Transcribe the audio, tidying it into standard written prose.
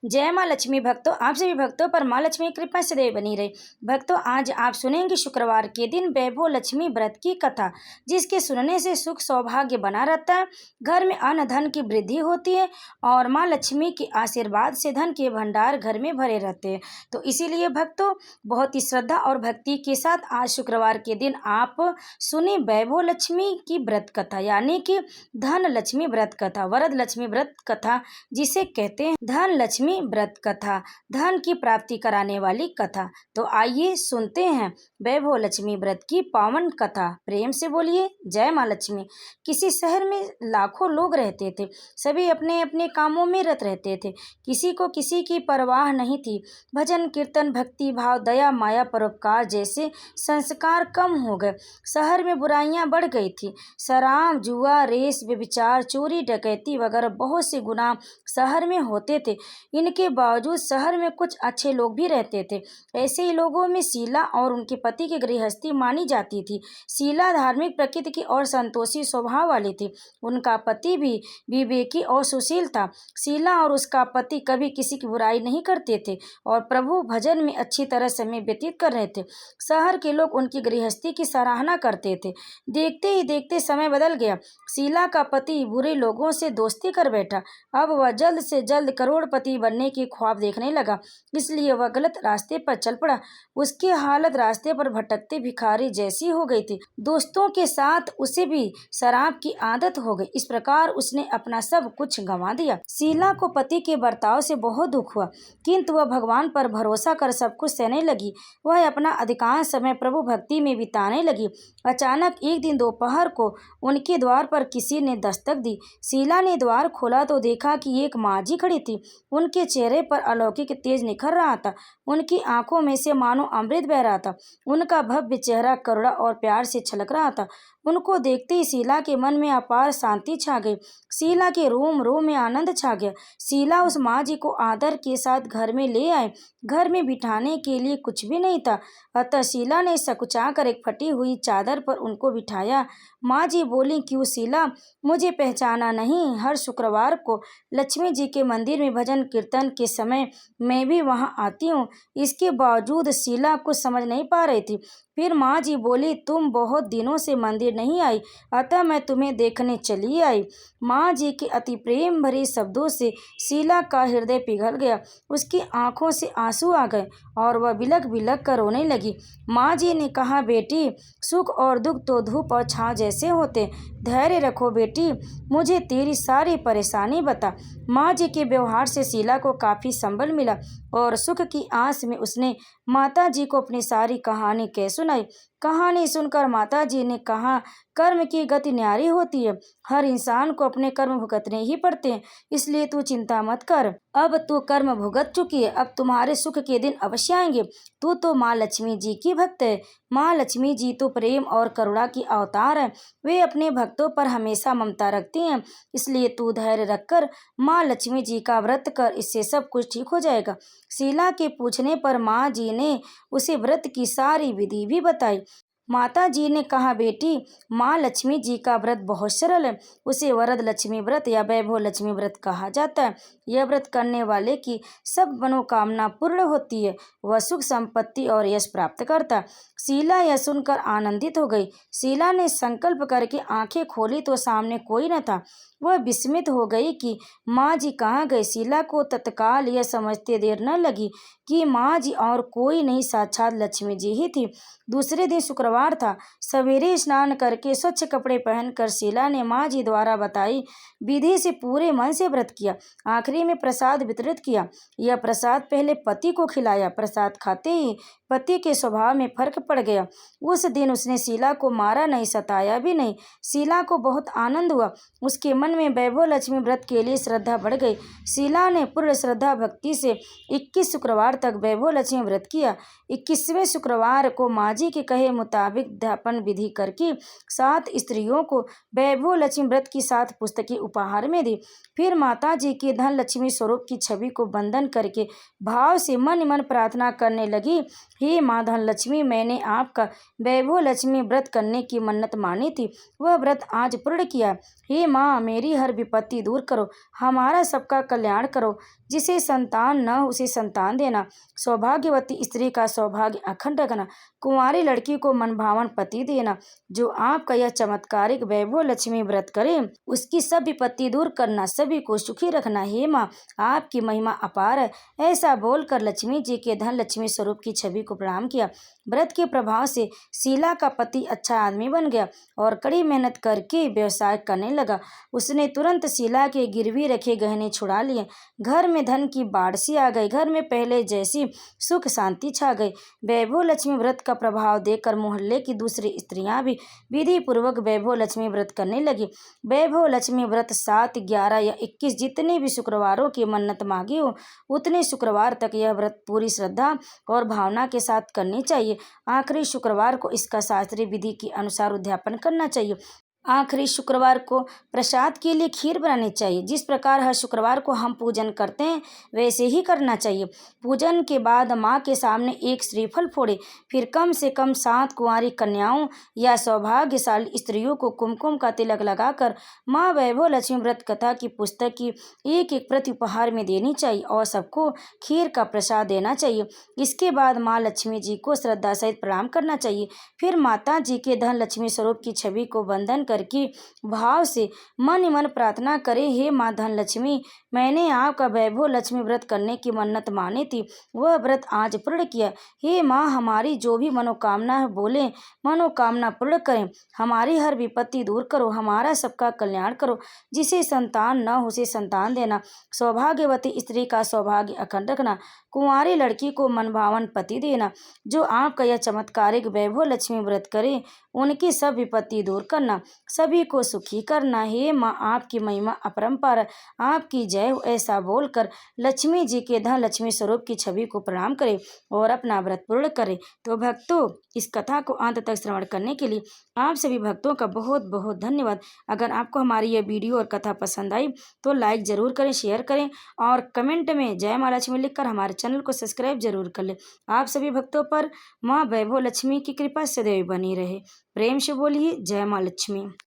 जय माँ लक्ष्मी भक्तों, आप सभी भक्तों पर माँ लक्ष्मी की कृपा सदैव बनी रहे। भक्तों, आज आप सुनेंगे शुक्रवार के दिन वैभव लक्ष्मी व्रत की कथा, जिसके सुनने से सुख सौभाग्य बना रहता है, घर में अन्न धन की वृद्धि होती है और माँ लक्ष्मी के आशीर्वाद से धन के भंडार घर में भरे रहते हैं। तो इसीलिए भक्तों, बहुत ही श्रद्धा और भक्ति के साथ आज शुक्रवार के दिन आप सुने वैभव लक्ष्मी की व्रत कथा, यानी कि धन लक्ष्मी व्रत कथा, वरद लक्ष्मी व्रत कथा, जिसे कहते हैं धन लक्ष्मी व्रत कथा, धन की प्राप्ति कराने वाली कथा। तो आइए सुनते हैं वैभव लक्ष्मी व्रत की पावन कथा। प्रेम से बोलिए जय माँ लक्ष्मी। किसी शहर में लाखों लोग रहते थे। सभी अपने अपने कामों में रत रहते थे। किसी को किसी की परवाह नहीं थी। भजन कीर्तन भक्ति भाव दया माया परोपकार जैसे संस्कार कम हो गए। शहर में बुराइयां बढ़ गई थी। शराब जुआ रेस व्यभिचार चोरी डकैती वगैरह बहुत से गुनाह शहर में होते थे। इनके बावजूद शहर में कुछ अच्छे लोग भी रहते थे। ऐसे ही लोगों में शीला और उनके पति की गृहस्थी मानी जाती थी। शीला धार्मिक प्रकृति की और संतोषी स्वभाव वाली थी। उनका पति भी विवेकी और सुशील था। शीला और उसका पति कभी किसी की बुराई नहीं करते थे और प्रभु भजन में अच्छी तरह समय व्यतीत कर रहे थे। शहर के लोग उनकी गृहस्थी की सराहना करते थे। देखते ही देखते समय बदल गया। शीला का पति बुरे लोगों से दोस्ती कर बैठा। अब वह जल्द से जल्द करोड़पति बनने की ख्वाब देखने लगा, इसलिए वह गलत रास्ते पर चल पड़ा। उसकी हालत रास्ते पर भटकते भिखारी जैसी हो गई थी। दोस्तों के साथ उसे भी शराब की आदत हो गई। इस प्रकार उसने अपना सब कुछ गंवा दिया। शीला को पति के बर्ताव से बहुत दुख हुआ, किंतु वह भगवान पर भरोसा कर सब कुछ सहने लगी। वह अपना अधिकांश समय प्रभु भक्ति में बिताने लगी। अचानक एक दिन दोपहर को उनके द्वार पर किसी ने दस्तक दी। शीला ने द्वार खोला तो देखा कि एक माँ जी खड़ी थी। उनके चेहरे पर अलौकिक तेज निखर रहा था। उनकी आंखों में से मानो अमृत बह रहा था। उनका भव्य चेहरा करुणा और प्यार से छलक रहा था। उनको देखते ही शीला के मन में अपार शांति छा गई। शीला के रोम रोम में आनंद छा गया। शीला उस माँ जी को आदर के साथ घर में ले आए। घर में बिठाने के लिए कुछ भी नहीं था, अतः शीला ने सकुचाकर एक फटी हुई चादर पर उनको बिठाया। माँ जी बोली, क्यों शीला, मुझे पहचाना नहीं? हर शुक्रवार को लक्ष्मी जी के मंदिर में भजन कीर्तन के समय मैं भी वहाँ आती हूँ। इसके बावजूद शीला कुछ समझ नहीं पा रही थी। फिर माँ जी बोली, तुम बहुत दिनों से मंदिर नहीं आई, अतः मैं तुम्हें देखने चली आई। माँ जी के अति प्रेम भरे शब्दों से शीला का हृदय पिघल गया। उसकी आंखों से आंसू आ गए और वह बिलख बिलख कर रोने लगी। माँ जी ने कहा, बेटी, सुख और दुख तो धूप और छाँव जैसे होते। धैर्य रखो बेटी, मुझे तेरी सारी परेशानी बता। माँ जी के व्यवहार से शीला को काफ़ी संबल मिला और सुख की आस में उसने माता जी को अपनी सारी कहानी कह सुनाई। कहानी सुनकर माता जी ने कहा, कर्म की गति न्यारी होती है। हर इंसान को अपने कर्म भुगतने ही पड़ते हैं, इसलिए तू चिंता मत कर। अब तू कर्म भुगत चुकी है, अब तुम्हारे सुख के दिन अवश्य आएंगे। तू तो माँ लक्ष्मी जी की भक्त है। माँ लक्ष्मी जी तो प्रेम और करुणा की अवतार है। वे अपने भक्तों पर हमेशा ममता रखती हैं, इसलिए तू धैर्य रखकर माँ लक्ष्मी जी का व्रत कर, इससे सब कुछ ठीक हो जाएगा। शीला के पूछने पर माँ जी ने उसे व्रत की सारी विधि भी बताई। माता जी ने कहा, बेटी, माँ लक्ष्मी जी का व्रत बहुत सरल है। उसे वरद लक्ष्मी व्रत या वैभव लक्ष्मी व्रत कहा जाता है। यह व्रत करने वाले की सब मनोकामना पूर्ण होती है। वह सुख संपत्ति और यश प्राप्त करता है। शीला यह सुनकर आनंदित हो गई। शीला ने संकल्प करके आंखें खोली तो सामने कोई न था। वह विस्मित हो गई कि माँ जी कहाँ गए। शीला को तत्काल यह समझते देर न लगी कि माँ जी और कोई नहीं, साक्षात लक्ष्मी जी ही थी। दूसरे दिन शुक्रवार था। सवेरे स्नान करके स्वच्छ कपड़े पहनकर शीला ने माँ जी द्वारा बताई विधि से पूरे मन से व्रत किया। आखिरी में प्रसाद वितरित किया। यह प्रसाद पहले पति को खिलाया। प्रसाद खाते ही पति के स्वभाव में फर्क पड़ गया। उस दिन उसने शीला को मारा नहीं, सताया भी नहीं। शीला को बहुत आनंद हुआ। उसके मन में वैभव लक्ष्मी व्रत के लिए श्रद्धा बढ़ गई। शीला ने पूर्ण श्रद्धा भक्ति से 21 शुक्रवार तक वैभव लक्ष्मी व्रत किया। 21वें शुक्रवार को माँ जी के कहे मुताबिक ध्यापन विधि करके 7 स्त्रियों को वैभव लक्ष्मी व्रत की 7 पुस्तकें उपहार में दी। फिर माता जी की धन लक्ष्मी स्वरूप की छवि को बंधन करके भाव से मन मन प्रार्थना करने लगी, हे माँ धन लक्ष्मी, मैंने आपका वैभव लक्ष्मी व्रत करने की मन्नत मानी थी, वह व्रत आज पूर्ण किया। हे माँ, मेरी हर विपत्ति दूर करो, हमारा सबका कल्याण करो। जिसे संतान न हो उसे संतान देना, सौभाग्यवती स्त्री का सौभाग्य अखंड रखना, कुंवारी लड़की को मनभावन पति देना। जो आपका यह चमत्कारिक वैभव लक्ष्मी व्रत करे उसकी सब विपत्ति दूर करना, सभी को सुखी रखना। हे माँ, आपकी महिमा अपार है। ऐसा बोलकर लक्ष्मी जी के धन लक्ष्मी स्वरूप की छवि को प्रणाम किया। व्रत के प्रभाव से शीला का पति अच्छा आदमी बन गया और कड़ी मेहनत करके व्यवसाय करने लगा। उसने तुरंत शीला के गिरवी रखे गहने छुड़ा लिए। घर में धन की बाढ़ सी आ गई। घर में पहले जैसी सुख शांति छा गई। वैभव लक्ष्मी व्रत का प्रभाव देखकर मोहल्ले की दूसरी स्त्रियां भी विधि पूर्वक वैभव लक्ष्मी व्रत करने लगी। वैभव लक्ष्मी व्रत 7, 11 या 21 जितने भी शुक्रवारों की मन्नत मांगी हो उतने शुक्रवार तक यह व्रत पूरी श्रद्धा और भावना के साथ करनी चाहिए। आखिरी शुक्रवार को इसका शास्त्रीय विधि के अनुसार उद्यापन करना चाहिए। आखिरी शुक्रवार को प्रसाद के लिए खीर बनानी चाहिए। जिस प्रकार हर शुक्रवार को हम पूजन करते हैं वैसे ही करना चाहिए। पूजन के बाद माँ के सामने एक श्रीफल फोड़े, फिर कम से कम 7 कुंवारी कन्याओं या सौभाग्यशाली स्त्रियों को कुमकुम का तिलक लगाकर माँ वैभव लक्ष्मी व्रत कथा की पुस्तक की एक एक प्रति उपहार में देनी चाहिए और सबको खीर का प्रसाद देना चाहिए। इसके बाद माँ लक्ष्मी जी को श्रद्धा सहित प्रणाम करना चाहिए। फिर माता जी के धन लक्ष्मी स्वरूप की छवि को वंदन करके भाव से मन ही मन प्रार्थना करें, हे माँ धन लक्ष्मी, मैंने आपका वैभव लक्ष्मी व्रत करने की मन्नत मानी थी, वह व्रत आज पूर्ण किया। हे माँ, हमारी जो भी मनोकामना है बोले मनोकामना पूर्ण करें। हमारी हर विपत्ति दूर करो, हमारा सबका कल्याण करो। जिसे संतान न हो उसे संतान देना, सौभाग्यवती स्त्री का सौभाग्य अखंड रखना, कुंवारी लड़की को मनभावन पति देना। जो आपका यह चमत्कारिक वैभव लक्ष्मी व्रत करे उनकी सब विपत्ति दूर करना, सभी को सुखी करना। हे माँ, आपकी महिमा अपरंपार है, आपकी जय हो। ऐसा बोलकर लक्ष्मी जी के धन लक्ष्मी स्वरूप की छवि को प्रणाम करें और अपना व्रत पूर्ण करें। तो भक्तों, इस कथा को अंत तक श्रवण करने के लिए आप सभी भक्तों का बहुत बहुत धन्यवाद। अगर आपको हमारी यह वीडियो और कथा पसंद आई तो लाइक ज़रूर करें, शेयर करें और कमेंट में जय माँ लक्ष्मी लिखकर हमारे चैनल को सब्सक्राइब जरूर कर लें। आप सभी भक्तों पर माँ वैभव लक्ष्मी की कृपा सदैव बनी रहे। प्रेम से बोलिए जय माँ लक्ष्मी।